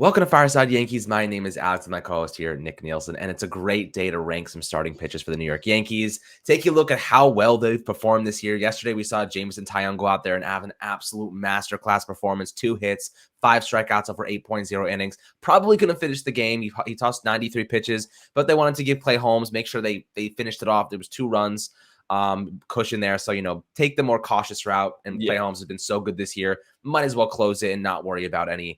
Welcome to Fireside Yankees. My name is Alex, and my co-host here, Nick Nielsen, and it's a great day to rank some starting pitchers for the New York Yankees. Take a look at how well they've performed this year. Yesterday, we saw Jameson Taillon go out there and have an absolute masterclass performance. 2 hits, 5 strikeouts over 8.0 innings. Probably couldn't finish the game. He tossed 93 pitches, but they wanted to give Clay Holmes, make sure they finished it off. There was 2 runs cushion there. So, take the more cautious route. And Clay Holmes has been so good this year. Might as well close it and not worry about any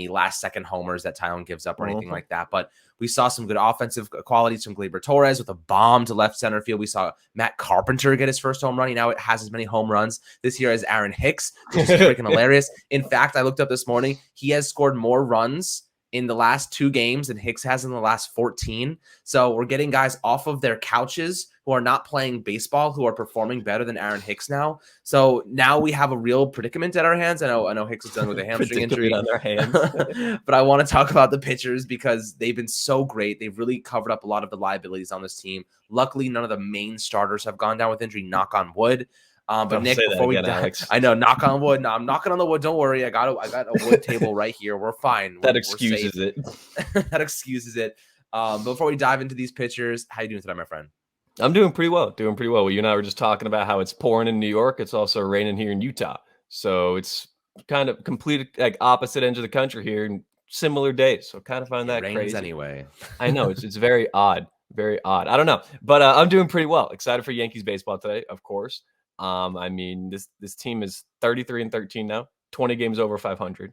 last-second homers that Taillon gives up or anything like that. But we saw some good offensive qualities from Gleyber Torres with a bomb to left center field. We saw Matt Carpenter get his first home run. He now has as many home runs this year as Aaron Hicks, which is freaking hilarious. In fact, I looked up this morning. He has scored more runs in the last 2 games than Hicks has in the last 14. So we're getting guys off of their couches who are not playing baseball, who are performing better than Aaron Hicks now. So now we have a real predicament at our hands. I know Hicks is done with a hamstring injury on their hands. But I want to talk about the pitchers because they've been so great. They've really covered up a lot of the liabilities on this team. Luckily, none of the main starters have gone down with injury, knock on wood. But Nick, before we Alex. I know, knock on wood. No, I'm knocking on the wood. Don't worry. I got a wood table right here. We're fine. That excuses it. That excuses it. Before we dive into these pitchers, how you doing today, my friend? I'm doing pretty well. Well, you and I were just talking about how it's pouring in New York. It's also raining here in Utah. So it's kind of complete like opposite ends of the country here in similar days. So kind of find that crazy. Anyway. I know it's very odd. Very odd. I don't know. But I'm doing pretty well. Excited for Yankees baseball today, of course. I mean, this team is 33-13 now, 20 games over 500,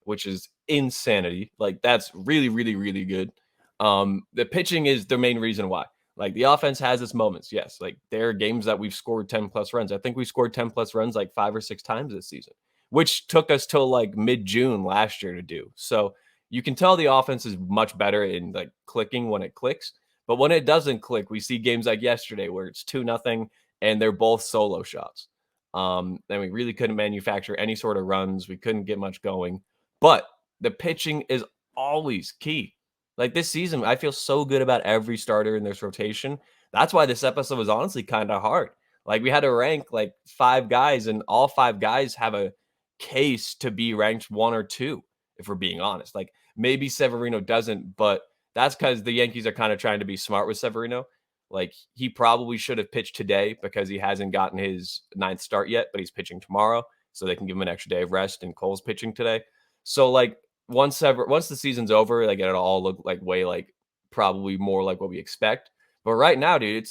which is insanity. Like, that's really, really, really good. The pitching is the main reason why. Like, the offense has its moments, yes. Like, there are games that we've scored 10-plus runs. I think we scored 10-plus runs like 5 or 6 times this season, which took us till like mid-June last year to do. So you can tell the offense is much better in like clicking when it clicks. But when it doesn't click, we see games like yesterday where it's 2-0 and they're both solo shots. And we really couldn't manufacture any sort of runs. We couldn't get much going. But the pitching is always key. Like this season, I feel so good about every starter in this rotation. That's why this episode was honestly kind of hard. Like we had to rank like 5 guys, and all 5 guys have a case to be ranked 1 or 2, if we're being honest. Like maybe Severino doesn't, but that's because the Yankees are kind of trying to be smart with Severino. Like he probably should have pitched today because he hasn't gotten his 9th start yet, but he's pitching tomorrow, so they can give him an extra day of rest. And Cole's pitching today, so like once the season's over, like it'll all look like way like probably more like what we expect. But right now, dude,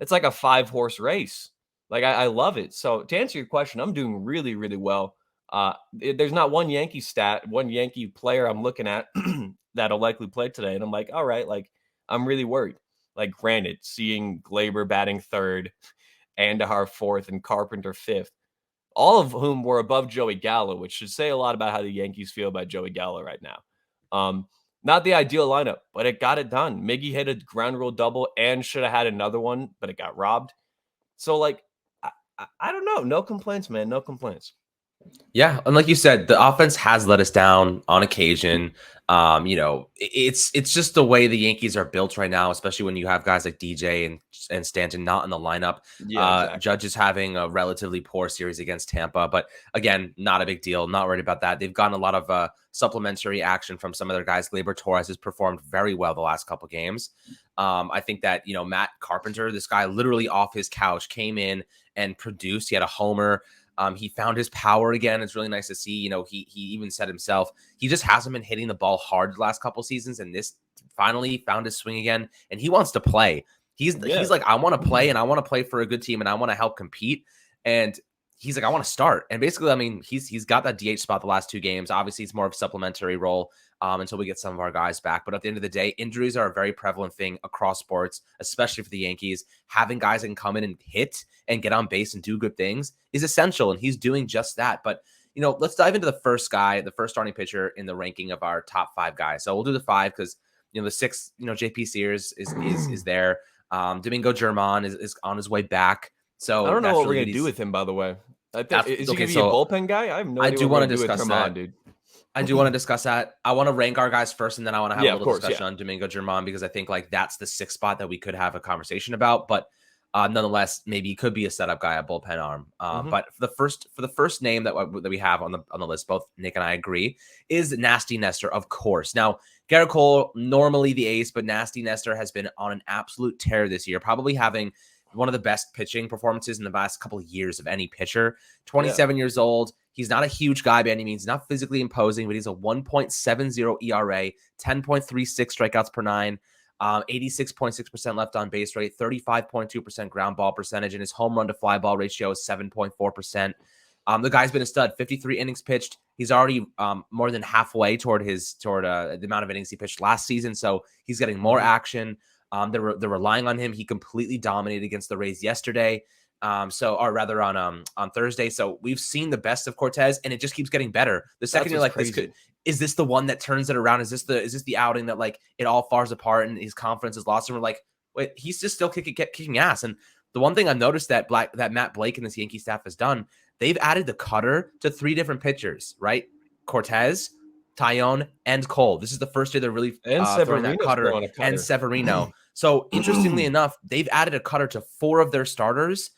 it's like a 5-horse race. Like I love it. So to answer your question, I'm doing really, really well. There's not one Yankee player I'm looking at that'll likely play today, and I'm like, all right, like I'm really worried. Like, granted, seeing Gleyber batting 3rd, Andahar 4th, and Carpenter 5th, all of whom were above Joey Gallo, which should say a lot about how the Yankees feel about Joey Gallo right now. Not the ideal lineup, but it got it done. Miggy hit a ground rule double and should have had another one, but it got robbed. So, like, I don't know. No complaints, man. No complaints. Yeah, and like you said, the offense has let us down on occasion. It's just the way the Yankees are built right now, especially when you have guys like DJ and Stanton not in the lineup. Yeah, exactly. Judge is having a relatively poor series against Tampa, but again, not a big deal. Not worried about that. They've gotten a lot of supplementary action from some of their guys. Gleyber Torres has performed very well the last couple games. I think that Matt Carpenter, this guy literally off his couch, came in and produced. He had a homer. He found his power again. It's really nice to see. He even said himself, he just hasn't been hitting the ball hard the last couple seasons, and this finally found his swing again, and he wants to play. He's like, I want to play, and I want to play for a good team, and I want to help compete. And he's like, I want to start. And basically, I mean, he's got that DH spot the last 2 games. Obviously, it's more of a supplementary role until we get some of our guys back. But at the end of the day, injuries are a very prevalent thing across sports, especially for the Yankees. Having guys that can come in and hit and get on base and do good things is essential, and he's doing just that. But, let's dive into the first starting pitcher in the ranking of our top 5 guys. So we'll do the 5 because, the 6th, JP Sears is there. Domingo Germán is on his way back. So I don't know what we're going to do with him, by the way. I think, is he going to be a bullpen guy? I have no idea. I do want to discuss that, dude. I do want to discuss that. I want to rank our guys first, and then I want to have a little discussion on Domingo Germán, because I think like that's the 6th spot that we could have a conversation about. But Nonetheless, maybe he could be a setup guy, a bullpen arm. Mhm. But for the first name that we have on the list, both Nick and I agree, is Nasty Nestor, of course. Now, Garrett Cole, normally the ace, but Nasty Nestor has been on an absolute tear this year, probably having one of the best pitching performances in the last couple of years of any pitcher. 27 years old. He's not a huge guy by any means, not physically imposing, but he's a 1.70 ERA, 10.36 strikeouts per nine. 86.6% left on base rate, 35.2% ground ball percentage, and his home run to fly ball ratio is 7.4%. The guy's been a stud, 53 innings pitched. He's already more than halfway toward the amount of innings he pitched last season, so he's getting more action. They're relying on him. He completely dominated against the Rays yesterday. Or rather on Thursday. So we've seen the best of Cortez, and it just keeps getting better. The second you're like, is this the one that turns it around? Is this the outing that like it all falls apart and his confidence is lost? And we're like, wait, he's just still kicking ass. And the one thing I've noticed that Matt Blake and this Yankee staff has done, they've added the cutter to 3 different pitchers, right? Cortez, Taillon, and Cole. This is the first year they're really throwing that cutter, and Severino. So interestingly enough, they've added a cutter to 4 of their starters.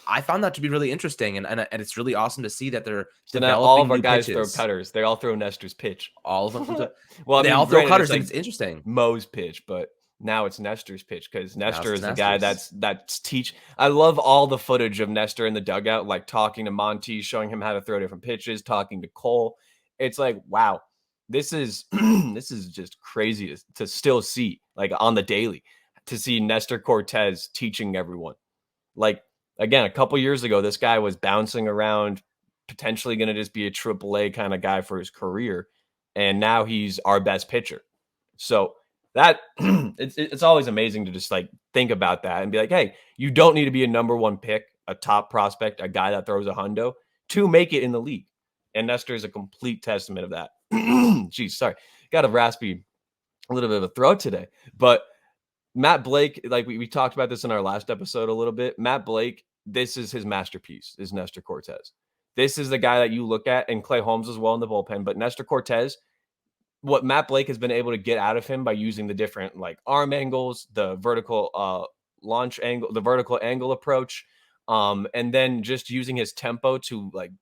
I found that to be really interesting, and it's really awesome to see that they're developing all of our new guys pitches. throw cutters. They all throw Nestor's pitch. All of them. Well, they all throw cutters, and it's interesting. Mo's pitch, but now it's Nestor's pitch because Nestor is the guy that's teach. I love all the footage of Nestor in the dugout, like talking to Monty, showing him how to throw different pitches, talking to Cole. It's like, wow, this is this is just crazy to still see, like on the daily, to see Nestor Cortez teaching everyone. Like, again, a couple years ago, this guy was bouncing around, potentially going to just be a AAA kind of guy for his career. And now he's our best pitcher. So that it's always amazing to just like think about that and be like, hey, you don't need to be a number 1 pick, a top prospect, a guy that throws a hundo to make it in the league. And Nestor is a complete testament of that. Geez, sorry. Got a little bit of a throat today. But Matt Blake, like we talked about this in our last episode a little bit. Matt Blake, this is his masterpiece, is Nestor Cortez. This is the guy that you look at, and Clay Holmes as well in the bullpen. But Nestor Cortez, what Matt Blake has been able to get out of him by using the different like arm angles, the vertical launch angle, the vertical angle approach, and then just using his tempo to like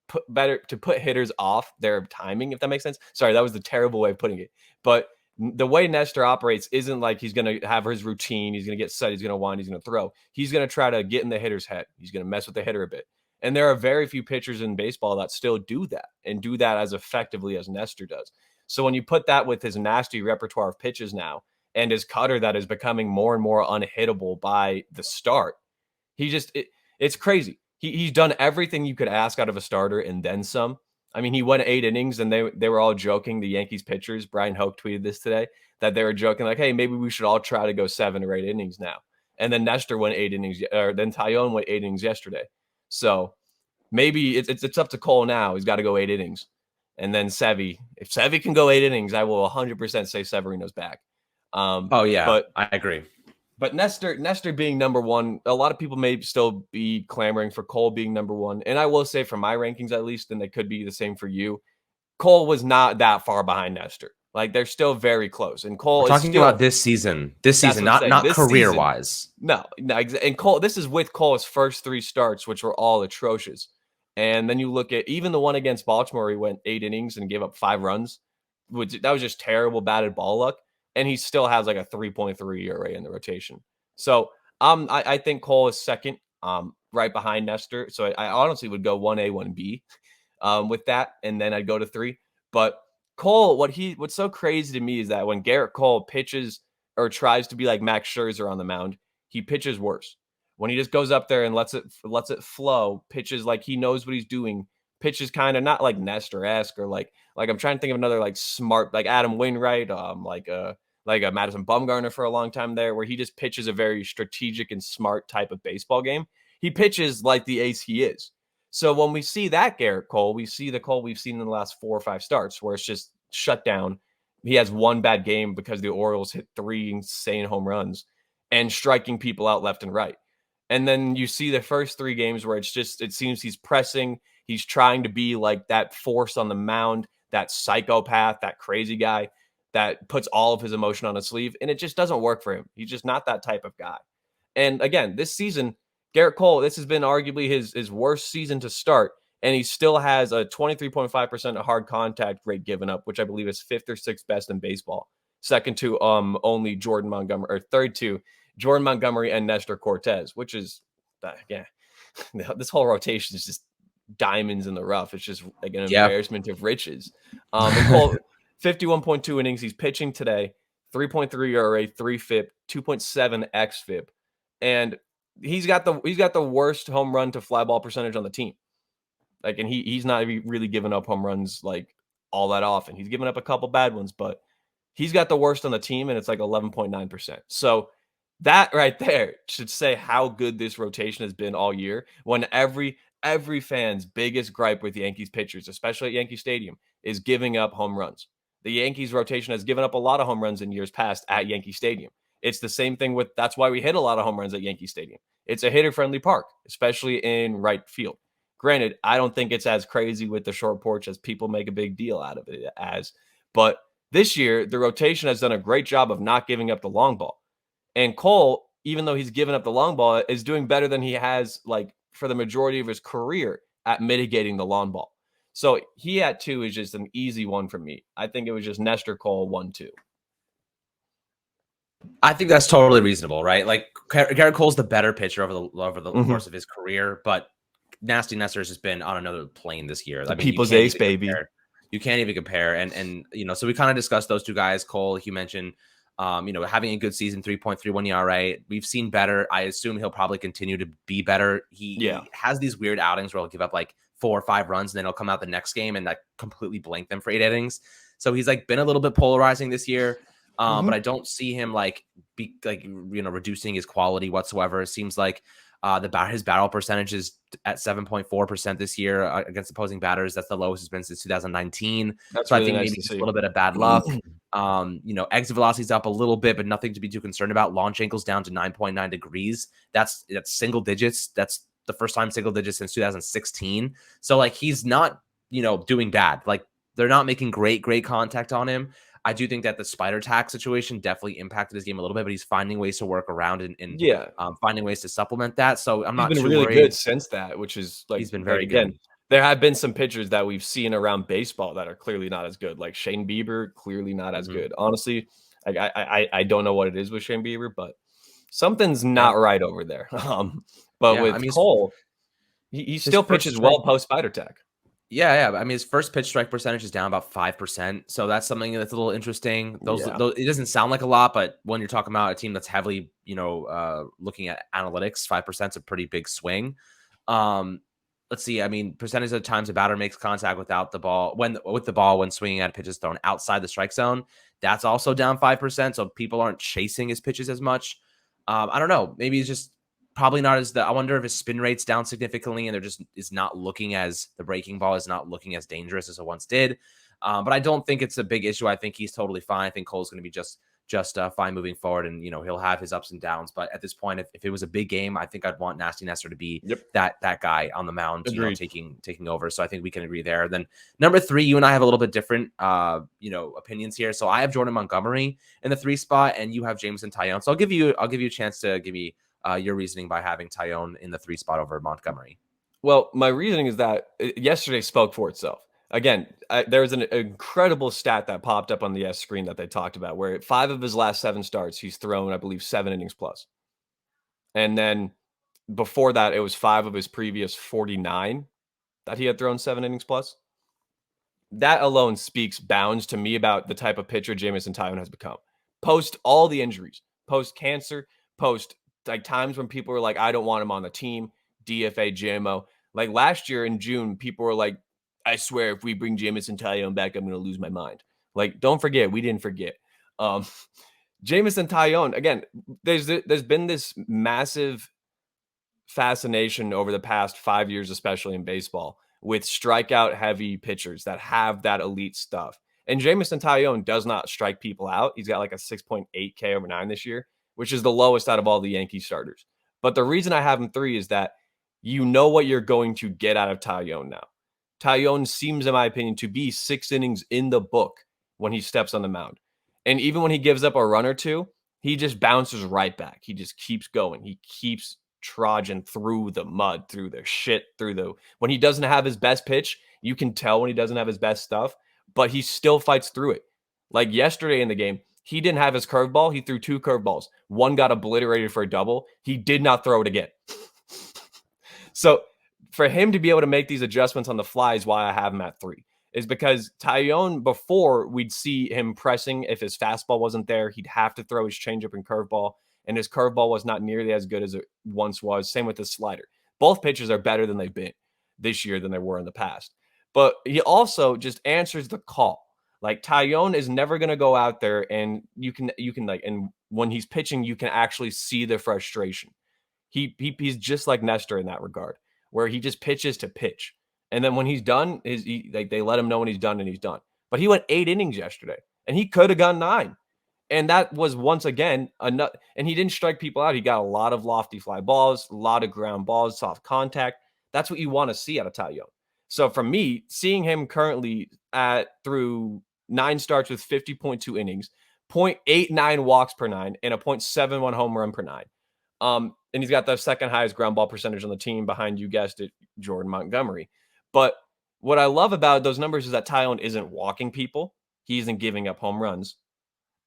put hitters off their timing, if that makes sense. Sorry, that was the terrible way of putting it. But the way Nestor operates isn't like he's going to have his routine. He's going to get set. He's going to wind. He's going to throw. He's going to try to get in the hitter's head. He's going to mess with the hitter a bit. And there are very few pitchers in baseball that still do that and do that as effectively as Nestor does. So when you put that with his nasty repertoire of pitches now and his cutter that is becoming more and more unhittable by the start, it's crazy. He's done everything you could ask out of a starter and then some. I mean, he went 8 innings, and they were all joking. The Yankees pitchers, Brian Hoke tweeted this today, that they were joking like, hey, maybe we should all try to go 7 or 8 innings now. And then Nestor went 8 innings, or then Taillon went 8 innings yesterday. So maybe it's up to Cole now. He's got to go 8 innings. And then Sevy, if Sevy can go 8 innings, I will 100% say Severino's back. But I agree. But Nestor being number 1, a lot of people may still be clamoring for Cole being number 1. And I will say, for my rankings at least, and they could be the same for you, Cole was not that far behind Nestor. Like, they're still very close. And Cole is talking about this season, not career wise. No. And Cole, this is with Cole's first 3 starts, which were all atrocious. And then you look at even the one against Baltimore, he went 8 innings and gave up 5 runs, that was just terrible batted ball luck. And he still has like a 3.3 ERA in the rotation. So I think Cole is second, right behind Nestor. So I honestly would go 1A, 1B with that. And then I'd go to 3. But Cole, what's so crazy to me is that when Garrett Cole pitches or tries to be like Max Scherzer on the mound, he pitches worse. When he just goes up there and lets it flow, pitches like he knows what he's doing, pitches kind of not like Nestor-esque or like I'm trying to think of another like smart, like Adam Wainwright, like a Madison Bumgarner for a long time there, where he just pitches a very strategic and smart type of baseball game. He pitches like the ace he is. So when we see that Garrett Cole, we see the Cole we've seen in the last 4 or 5 starts where it's just shut down. He has 1 bad game because the Orioles hit 3 insane home runs and striking people out left and right. And then you see the first 3 games where it seems he's pressing. He's trying to be like that force on the mound, that psychopath, that crazy guy that puts all of his emotion on his sleeve. And it just doesn't work for him. He's just not that type of guy. And again, this season, Garrett Cole, this has been arguably his worst season to start, and he still has a 23.5% hard contact rate given up, which I believe is 5th or 6th best in baseball. Second to only Jordan Montgomery, or third to Jordan Montgomery and Nestor Cortez, which is yeah, this whole rotation is just diamonds in the rough. It's just like an embarrassment of riches. And Cole, 51.2 innings. He's pitching today, 3.3 ERA, 3 FIP, 2.7 xFIP, and he's got the worst home run to fly ball percentage on the team. Like, and he's not really giving up home runs like all that often. He's given up a couple bad ones, but he's got the worst on the team, and it's like 11.9%. So that right there should say how good this rotation has been all year, when every fan's biggest gripe with Yankees pitchers, especially at Yankee Stadium, is giving up home runs. The Yankees rotation has given up a lot of home runs in years past at Yankee Stadium. It's the same thing with, that's why we hit a lot of home runs at Yankee Stadium. It's a hitter-friendly park, especially in right field. Granted, I don't think it's as crazy with the short porch as people make a big deal out of it as, but this year, the rotation has done a great job of not giving up the long ball. And Cole, even though he's given up the long ball, is doing better than he has like for the majority of his career at mitigating the long ball. So he at 2 is just an easy one for me. I think it was just Nestor Cole 1-2. I think that's totally reasonable, right? Like Garrett Cole's the better pitcher over the course of his career, but Nasty Nestor has just been on another plane this year. The people's ace, baby. You can't even compare. And so we kind of discussed those two guys. Cole, you mentioned, having a good season, 3.31 ERA. We've seen better. I assume he'll probably continue to be better. He has these weird outings where he'll give up like 4 or 5 runs, and then he'll come out the next game and like completely blank them for 8 innings. So he's like been a little bit polarizing this year. But I don't see him reducing his quality whatsoever. It seems like his barrel percentage is at 7.4% this year against opposing batters. That's the lowest it's been since 2019. That's so really I think nice maybe to just see. a little bit of bad luck. Exit velocity's up a little bit, but nothing to be too concerned about. Launch angle's down to 9.9 degrees. That's single digits. That's the first time single digits since 2016. So like he's not, doing bad. Like they're not making great contact on him. I do think that the spider tack situation definitely impacted his game a little bit, but he's finding ways to work around and finding ways to supplement that. So I'm not been too really worried. good since that, which is like he's been very again, good. There have been some pitchers that we've seen around baseball that are clearly not as good, like Shane Bieber, clearly not as good. Honestly, I don't know what it is with Shane Bieber, but something's not right over there. But with Cole, he still pitches well post spider tack. Yeah. I mean, his first pitch strike percentage is down about 5%. So that's something that's a little interesting. Those it doesn't sound like a lot, but when you're talking about a team that's heavily, looking at analytics, 5% is a pretty big swing. Let's see. I mean, percentage of the times a batter makes contact without the ball when swinging at pitches thrown outside the strike zone, that's also down 5%. So people aren't chasing his pitches as much. I don't know. Maybe it's just probably not as I wonder if his spin rate's down significantly and the breaking ball is not looking as dangerous as it once did. But I don't think it's a big issue. I think he's totally fine. I think Cole's going to be just fine moving forward, and he'll have his ups and downs. But at this point, if it was a big game, I think I'd want Nasty Nestor to be that guy on the mound, taking over. So I think we can agree there. Then number 3, you and I have a little bit different opinions here. So I have Jordan Montgomery in the 3 spot, and you have Jameson Taillon. So I'll give you a chance to give me your reasoning by having Taillon in the 3 spot over Montgomery. Well, my reasoning is that yesterday spoke for itself. Again, there was an incredible stat that popped up on the screen that they talked about, where 5 of his last 7 starts, he's thrown, I believe, 7 innings plus. And then before that, it was 5 of his previous 49 that he had thrown 7 innings plus. That alone speaks bounds to me about the type of pitcher Jameson Taillon has become. Post all the injuries, post cancer, post like times when people were like, I don't want him on the team, DFA, JMO. Like last year in June, people were like, I swear if we bring Jameson Taillon back, I'm going to lose my mind. Like, don't forget, we didn't forget. Jameson Taillon, again, there's been this massive fascination over the past 5 years, especially in baseball, with strikeout heavy pitchers that have that elite stuff. And Jameson Taillon does not strike people out. He's got like a 6.8 K over 9 this year, which is the lowest out of all the Yankee starters. But the reason I have him 3 is that you know what you're going to get out of Taillon now. Taillon seems, in my opinion, to be 6 innings in the book when he steps on the mound. And even when he gives up a run or two, he just bounces right back. He just keeps going. He keeps trudging through the mud, through the shit, when he doesn't have his best pitch, you can tell when he doesn't have his best stuff, but he still fights through it. Like yesterday in the game, he didn't have his curveball. He threw 2 curveballs. One got obliterated for a double. He did not throw it again. So for him to be able to make these adjustments on the fly is why I have him at 3. Is because Taillon, before, we'd see him pressing. If his fastball wasn't there, he'd have to throw his changeup and curveball, and his curveball was not nearly as good as it once was. Same with his slider. Both pitches are better than they've been this year than they were in the past. But he also just answers the call. Like, Taillon is never going to go out there, and you can like, and when he's pitching, you can actually see the frustration. He's just like Nestor in that regard, where he just pitches to pitch. And then when he's done, they let him know when he's done, and he's done. But he went 8 innings yesterday, and he could have gone 9. And that was once again enough. And he didn't strike people out. He got a lot of lofty fly balls, a lot of ground balls, soft contact. That's what you want to see out of Taillon. So for me, seeing him currently through 9 starts with 50.2 innings, 0.89 walks per 9, and a 0.71 home run per 9. And he's got the second highest ground ball percentage on the team behind, you guessed it, Jordan Montgomery. But what I love about those numbers is that Taillon isn't walking people. He isn't giving up home runs.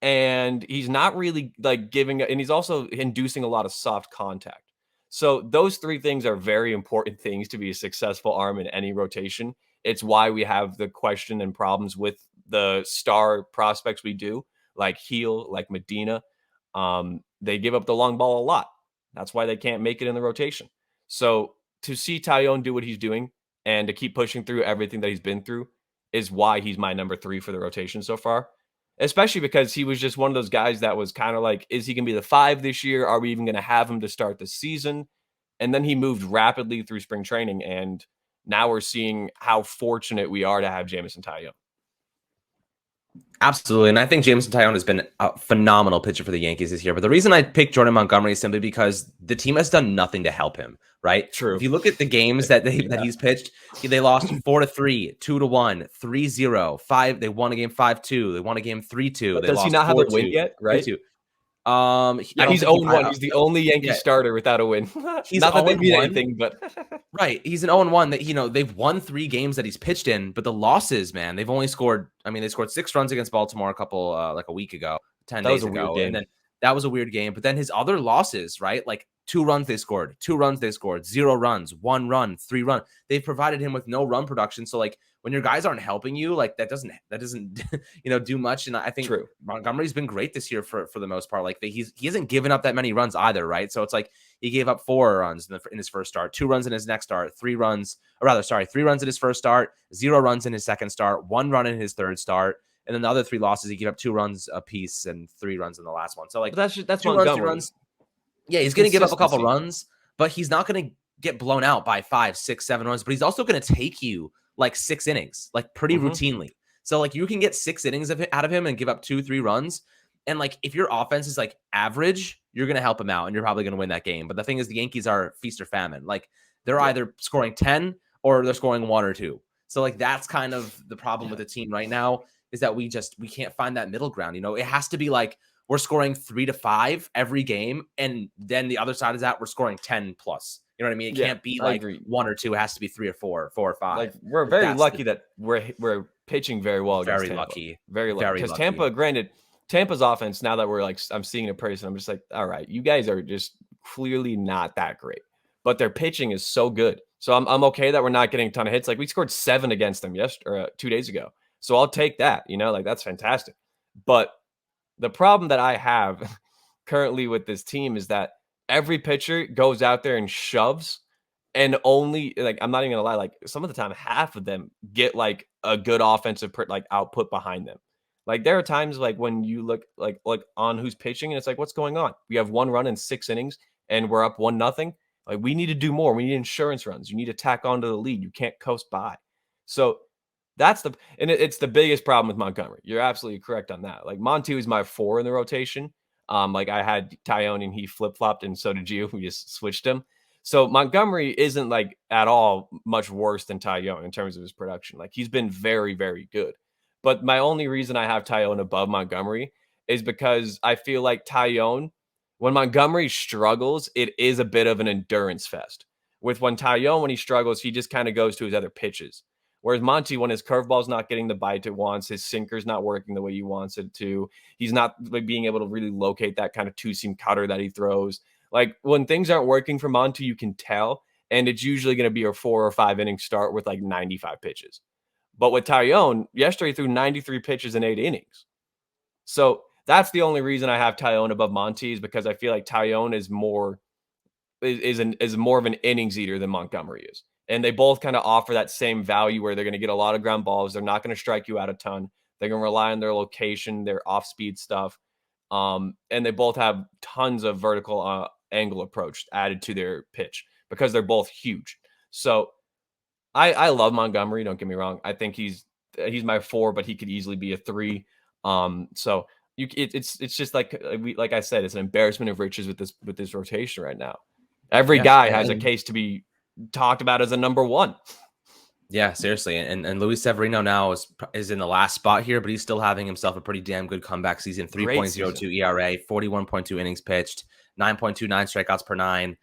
And he's not really like and he's also inducing a lot of soft contact. So those 3 things are very important things to be a successful arm in any rotation. It's why we have the question and problems with the star prospects we do, like Heel, like Medina. They give up the long ball a lot. That's why they can't make it in the rotation. So to see Taillon do what he's doing and to keep pushing through everything that he's been through is why he's my number 3 for the rotation so far. Especially because he was just one of those guys that was kind of like, is he going to be the 5 this year? Are we even going to have him to start the season? And then he moved rapidly through spring training, and now we're seeing how fortunate we are to have Jameson Taillon. Absolutely. And I think Jameson Taillon has been a phenomenal pitcher for the Yankees this year. But the reason I picked Jordan Montgomery is simply because the team has done nothing to help him, right? True. If you look at the games that he's pitched, they lost 4-3, 2-1, 3-0, 5. They won a game 5-2. They won a game 3-2. Does he not have a win yet? Right? 3-2. He's 0-1. He's the only Yankee starter without a win. He's not that they mean anything, but right. He's an 0-1 that, they've won 3 games that he's pitched in, but the losses, man, they've only scored, they scored 6 runs against Baltimore a week ago, 10 days ago. And then that was a weird game. But then his other losses, right? Like 2 runs they scored, 2 runs they scored, 0 runs, 1 run, 3 run. They've provided him with no run production. So like when your guys aren't helping you, like that doesn't do much. And I think Montgomery's been great this year for the most part. Like he hasn't given up that many runs either, right? So it's like he gave up 4 runs in his first start, 2 runs in his next start, 3 runs in his first start, 0 runs in his second start, 1 run in his third start. And then the other 3 losses, he gave up 2 runs apiece and 3 runs in the last one. So like that's 2 Montgomery. runs, 3 runs. Yeah, he's going to give up a couple runs, but he's not going to get blown out by 5, 6, 7 runs. But he's also going to take you like 6 innings, like pretty routinely. So like you can get 6 innings out of him and give up 2, 3 runs. And like if your offense is like average, you're going to help him out and you're probably going to win that game. But the thing is, the Yankees are feast or famine. Like they're either scoring 10 or they're scoring 1 or 2. So like that's kind of the problem with the team right now, is that we can't find that middle ground. It has to be like we're scoring 3 to 5 every game, and then the other side is that we're scoring 10 plus. You know what I mean? It can't be like 1 or 2. It has to be 3 or 4, 4 or 5. Like we're very lucky that we're pitching very well against Tampa. Very lucky. Because Tampa, granted, Tampa's offense, now that I'm seeing it in person, I'm just like, all right, you guys are just clearly not that great. But their pitching is so good. So I'm okay that we're not getting a ton of hits. Like we scored 7 against them 2 days ago. So I'll take that, like that's fantastic. But the problem that I have currently with this team is that every pitcher goes out there and shoves, and only like, I'm not even gonna lie, like some of the time, half of them get like a good offensive output behind them. Like there are times like when you look like on who's pitching and it's like, what's going on? We have 1 run in 6 innings and we're up 1-0. Like we need to do more. We need insurance runs. You need to tack onto the lead. You can't coast by. So it's the biggest problem with Montgomery. You're absolutely correct on that. Like Monty was my 4 in the rotation. Like I had Taillon and he flip-flopped, and so did you. We just switched him. So Montgomery isn't like at all much worse than Taillon in terms of his production. Like he's been very, very good. But my only reason I have Taillon above Montgomery is because I feel like Tyone, when Montgomery struggles, it is a bit of an endurance fest. When Tyone, when he struggles, he just kind of goes to his other pitches. Whereas Monty, when his curveball's not getting the bite it wants, his sinker's not working the way he wants it to, he's not like being able to really locate that kind of two-seam cutter that he throws. Like when things aren't working for Monty, you can tell, and it's usually going to be a 4 or 5 inning start with like 95 pitches. But with Tyone, yesterday he threw 93 pitches in 8 innings. So that's the only reason I have Tyone above Monty, is because I feel like Tyone is more of an innings eater than Montgomery is. And they both kind of offer that same value where they're going to get a lot of ground balls. They're not going to strike you out a ton. They're going to rely on their location, their off-speed stuff. And they both have tons of vertical angle approach added to their pitch because they're both huge. So I love Montgomery. Don't get me wrong. I think he's my 4, but he could easily be a 3. So it's just like I said, it's an embarrassment of riches with this rotation right now. Every guy has a case to be talked about as a number 1. Yeah, seriously. And Luis Severino now is in the last spot here, but he's still having himself a pretty damn good comeback season. 3.02 ERA, 41.2 innings pitched, 9.29 strikeouts per 9.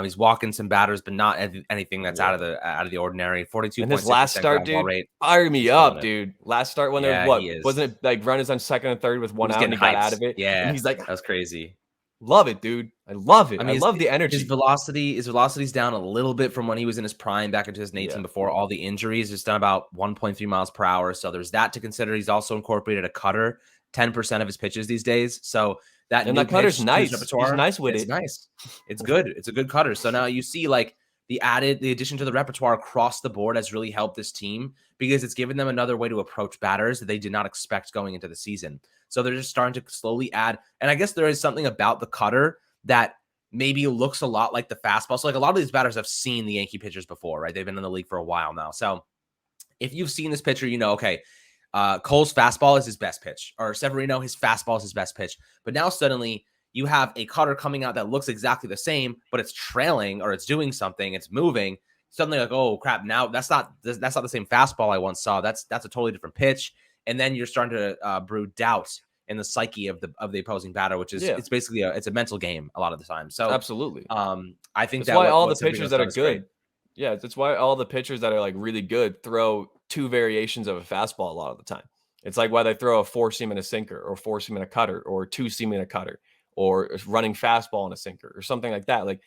He's walking some batters, but not anything that's out of the ordinary. 42. And his last start, dude, fired me up, dude. Last start when there was wasn't it like runners on second and third with 1 out and he got out of it? Yeah, and he's like, that was crazy. Love it, dude. I love it. I love the energy. His velocity's down a little bit from when he was in his prime back in 2018 before all the injuries. It's done about 1.3 miles per hour. So there's that to consider. He's also incorporated a cutter, 10% of his pitches these days. So that cutter's nice. He's nice with it. It's nice. It's good. It's a good cutter. So now you see like the addition to the repertoire across the board has really helped this team because it's given them another way to approach batters that they did not expect going into the season. So they're just starting to slowly add. And I guess there is something about the cutter that maybe looks a lot like the fastball. So like a lot of these batters have seen the Yankee pitchers before, right? They've been in the league for a while now. So if you've seen this pitcher, you know, okay, Cole's fastball is his best pitch, or Severino, his fastball is his best pitch. But now suddenly you have a cutter coming out that looks exactly the same, but it's trailing or it's doing something, it's moving. Suddenly like, oh crap, now that's not the same fastball I once saw. That's a totally different pitch. And then you're starting to brew doubt in the psyche of the opposing batter, which is it's basically it's a mental game a lot of the time. So absolutely, I think that's why all the pitchers that are good, that's why all the pitchers that are like really good throw 2 variations of a fastball a lot of the time. It's like why they throw a 4-seam and a sinker, or 4-seam and a cutter, or 2-seam and a cutter, or a running fastball and a sinker, or something like that. Like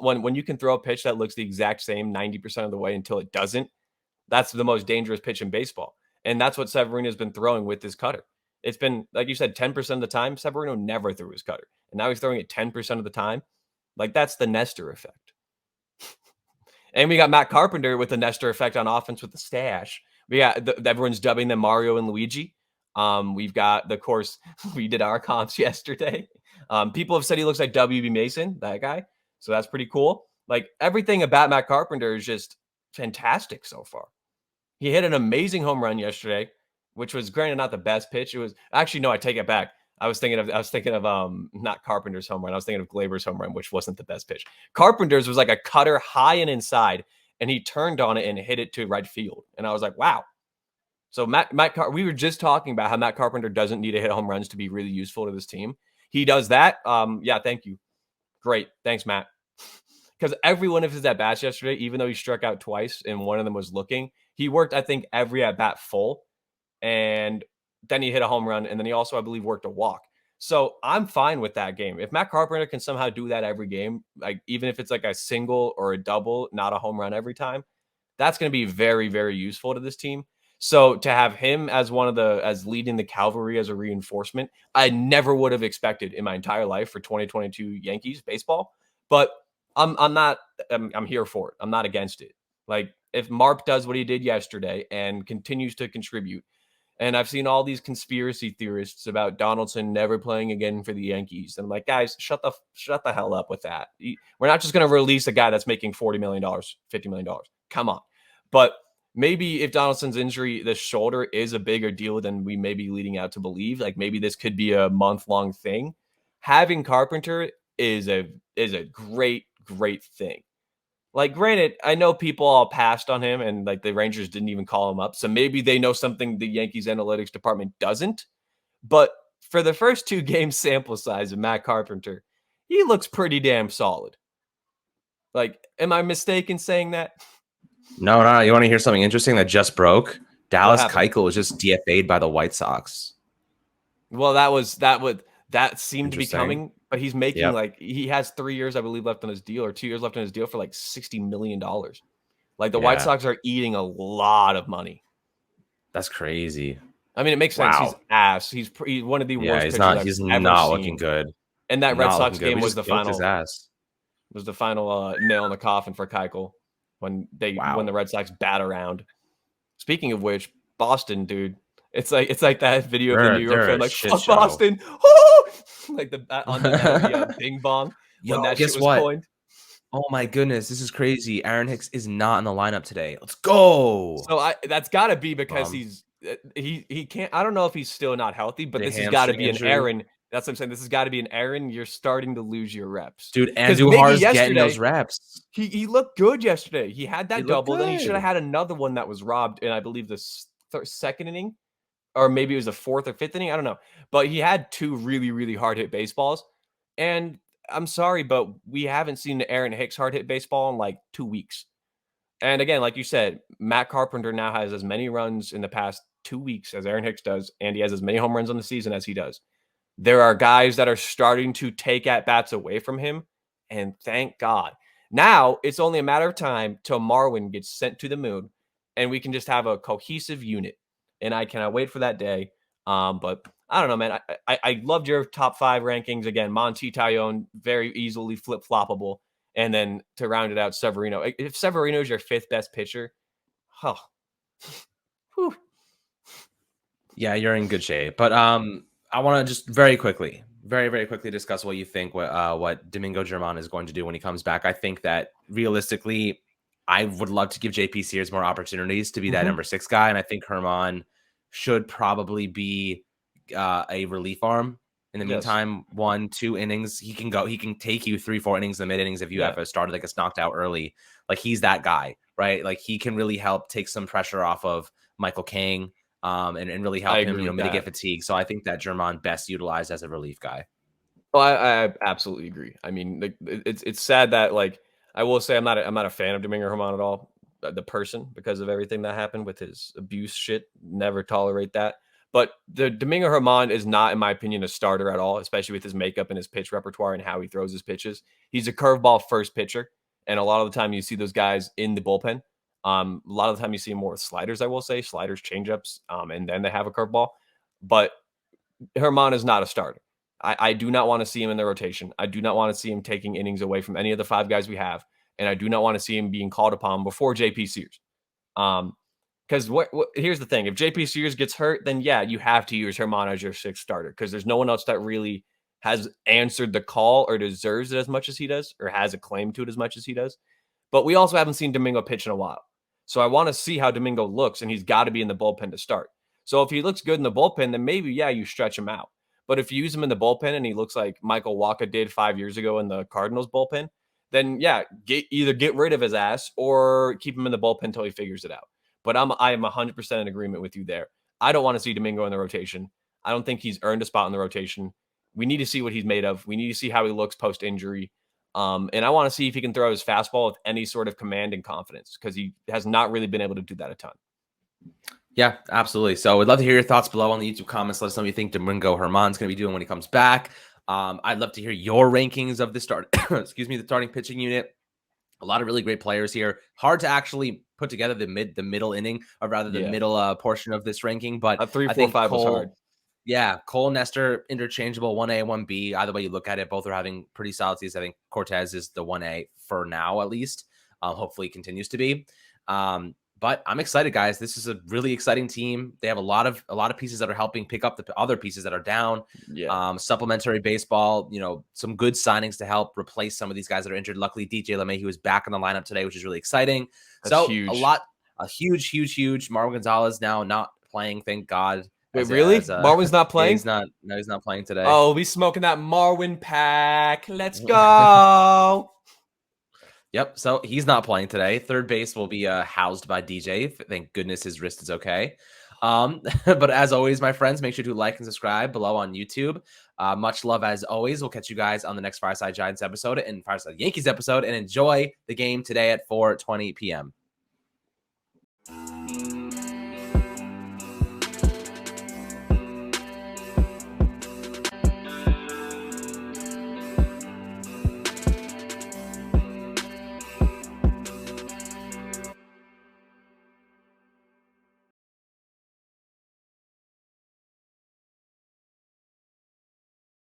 when you can throw a pitch that looks the exact same 90% of the way until it doesn't, that's the most dangerous pitch in baseball. And that's what Severino has been throwing with his cutter. It's been, like you said, 10% of the time, Severino never threw his cutter. And now he's throwing it 10% of the time. Like, that's the Nestor effect. And we got Matt Carpenter with the Nestor effect on offense with the stash. We got, everyone's dubbing them Mario and Luigi. We've got, of course, we did our comps yesterday. People have said he looks like WB Mason, that guy. So that's pretty cool. Like, everything about Matt Carpenter is just fantastic so far. He hit an amazing home run yesterday, which was granted not the best pitch. It was actually, no, I take it back. I was thinking of not Carpenter's home run. I was thinking of Glaber's home run, which wasn't the best pitch. Carpenter's was like a cutter high and inside, and he turned on it and hit it to right field. And I was like, wow. So we were just talking about how Matt Carpenter doesn't need to hit home runs to be really useful to this team. He does that. Yeah, thank you. Great. Thanks, Matt. Because every one of his at-bats yesterday, even though he struck out twice and one of them was looking, he worked, I think, every at-bat full. And then he hit a home run. And then he also, I believe, worked a walk. So I'm fine with that game. If Matt Carpenter can somehow do that every game, like even if it's like a single or a double, not a home run every time, that's going to be very, very useful to this team. So to have him as as leading the cavalry as a reinforcement, I never would have expected in my entire life for 2022 Yankees baseball. But I'm here for it. I'm not against it. Like if Marp does what he did yesterday and continues to contribute, and I've seen all these conspiracy theorists about Donaldson never playing again for the Yankees. And I'm like, guys, shut the hell up with that. We're not just going to release a guy that's making $40 million, $50 million. Come on. But maybe if Donaldson's injury, the shoulder, is a bigger deal than we may be leading out to believe, like maybe this could be a month-long thing. Having Carpenter is a great thing. Like, granted, I know people all passed on him and like the Rangers didn't even call him up. So maybe they know something the Yankees analytics department doesn't. But for the first 2 game sample size of Matt Carpenter, he looks pretty damn solid. Like, am I mistaken saying that? No. You want to hear something interesting that just broke? What Dallas happened? Keuchel was just DFA'd by the White Sox. Well, that seemed to be Interesting. coming, but he's making Yep. like he has 3 years, I believe, left on his deal, or 2 years left on his deal for like $60 million. Like the White Yeah. Sox are eating a lot of money. That's crazy. I mean, it makes sense. He's Wow. ass. He's one of the Yeah, worst he's pitchers not. I've He's ever not looking seen. good. And that Red Not looking Sox good. game We was just the killed his final ass. nail in the coffin for Keuchel when Wow. the Red Sox bat around. Speaking of which, Boston, dude, it's like that video of the New York They're fan a like shit fuck show. Boston, oh! Like the on the net of the Bing Bong Yo, when that shit guess was what? coined. Oh my goodness, this is crazy. Aaron Hicks is not in the lineup today. Let's go. So that's got to be because Um, he can't. I don't know if he's still not healthy, but the this has got to hamstring be an injury. Aaron. That's what I'm saying. This has got to be an Aaron. You're starting to lose your reps. Dude, Because Andujar's Miggy getting those yesterday, reps. he looked good yesterday. He had He that looked double. Then he should have good. had another one that was robbed in, I believe, the second inning, or maybe it was the 4th or 5th inning. I don't know. But he had 2 really, really hard hit baseballs. And I'm sorry, but we haven't seen the Aaron Hicks hard hit baseball in like 2 weeks. And again, like you said, Matt Carpenter now has as many runs in the past 2 weeks as Aaron Hicks does, and he has as many home runs on the season as he does. There are guys that are starting to take at bats away from him, and thank God. Now it's only a matter of time till Marwin gets sent to the moon, and we can just have a cohesive unit. And I cannot wait for that day. But I don't know, man. I loved your top 5 rankings again. Monty Tyone, very easily flip floppable. And then to round it out, Severino. If Severino is your 5th best pitcher, huh. Whew. Yeah, you're in good shape. But I want to just very quickly discuss what you think what Domingo Germán is going to do when he comes back. I think that realistically, I would love to give JP Sears more opportunities to be that number 6 guy, and I think Germán should probably be a relief arm. In the Yes. meantime, 1-2 innings, he can go. He can take you 3-4 innings in the mid innings if you have a starter that gets knocked out early. Like he's that guy, right? Like he can really help take some pressure off of Michael King. And really help him, mitigate fatigue. So I think that Germán best utilized as a relief guy. Well, I absolutely agree. I mean, it's sad that like I will say I'm not a fan of Domingo Germán at all, the person, because of everything that happened with his abuse shit. Never tolerate that. But the Domingo Germán is not, in my opinion, a starter at all, especially with his makeup and his pitch repertoire and how he throws his pitches. He's a curveball first pitcher, and a lot of the time you see those guys in the bullpen. A lot of the time you see him more with sliders, I will say, sliders, changeups, and then they have a curveball. But Germán is not a starter. I do not want to see him in the rotation. I do not want to see him taking innings away from any of the 5 guys we have, and I do not want to see him being called upon before JP Sears. Because here's the thing: if JP Sears gets hurt, then yeah, you have to use Germán as your 6th starter because there's no one else that really has answered the call or deserves it as much as he does, or has a claim to it as much as he does. But we also haven't seen Domingo pitch in a while. So I want to see how Domingo looks, and he's got to be in the bullpen to start. So if he looks good in the bullpen, then maybe, yeah, you stretch him out. But if you use him in the bullpen and he looks like Michael Wacha did 5 years ago in the Cardinals bullpen, then yeah, either get rid of his ass or keep him in the bullpen until he figures it out. But I am 100% in agreement with you there. I don't want to see Domingo in the rotation. I don't think he's earned a spot in the rotation. We need to see what he's made of. We need to see how he looks post-injury. And I want to see if he can throw his fastball with any sort of command and confidence because he has not really been able to do that a ton. Yeah, absolutely. So we'd love to hear your thoughts below on the YouTube comments. Let us know what you think Domingo Germán's going to be doing when he comes back. I'd love to hear your rankings of the the starting pitching unit. A lot of really great players here. Hard to actually put together the middle inning, or rather the middle portion of this ranking. But a 3, 4, I think 5 Cole, was hard. Yeah, Cole, Nestor, interchangeable 1A, 1B. Either way you look at it, both are having pretty solid seasons. I think Cortez is the 1A for now, at least. Hopefully continues to be. But I'm excited, guys. This is a really exciting team. They have a lot of pieces that are helping pick up the other pieces that are down. Yeah. Supplementary baseball, some good signings to help replace some of these guys that are injured. Luckily, DJ LeMahieu was back in the lineup today, which is really exciting. That's huge. A huge. Marwin Gonzalez now not playing, thank God. Wait, really? Marwin's not playing? Yeah, he's not playing today. Oh, we smoking that Marwin pack. Let's go. Yep. So he's not playing today. Third base will be housed by DJ. Thank goodness his wrist is okay. But as always, my friends, make sure to like and subscribe below on YouTube. Much love as always. We'll catch you guys on the next Fireside Giants episode and Fireside Yankees episode, and enjoy the game today at 4:20 p.m.